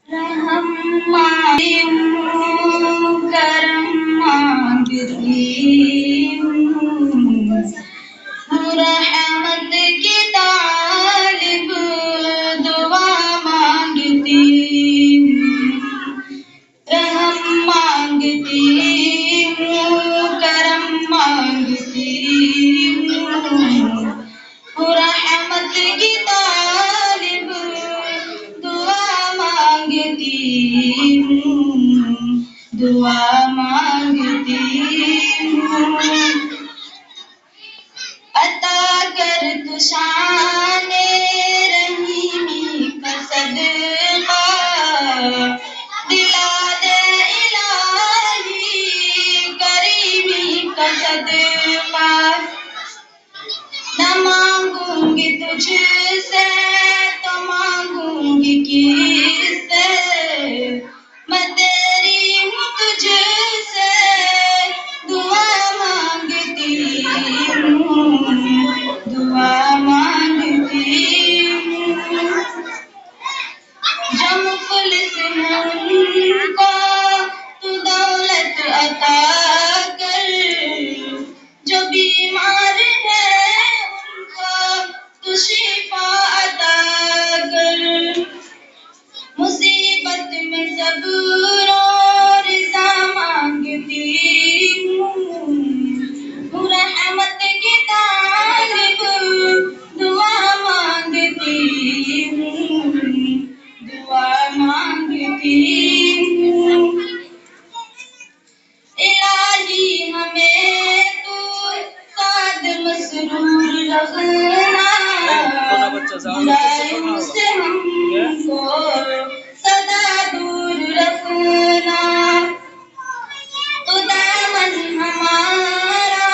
रहम मांगूं करम मांगती हूँ, रहमत की तालिब दुआ मांगती हूँ। रहम मांगती हूँ करम मांगती हूँ, रहमत की तालिब दुआ मांगती हूँ, दुआ मांगती हूँ। अता कर तू शाने रहीमी का सदका, दिला दे इलाही करीमी का सदका। न मांगूंगी तुझसे तो मांगूंगी किससे, मैं तेरी हूँ तुझसे दुआ मांगती हूँ, दुआ मांगती हूँ। जो मुफलिस हैं उनको तू दौलत अता कर, जो बीमार है उनको तू शिफा अता कर। मुसीबत में सब्र और रिज़ा मांगती हूँ, रहमत की तालिब दुआ मांगती हूँ, दुआ मांगती हूँ। इलाही हमें तू साद मसरूर रखना, बुराइयों से हमको सदा दूर रखना। तू दामन हमारा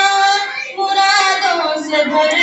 मुरादों से भर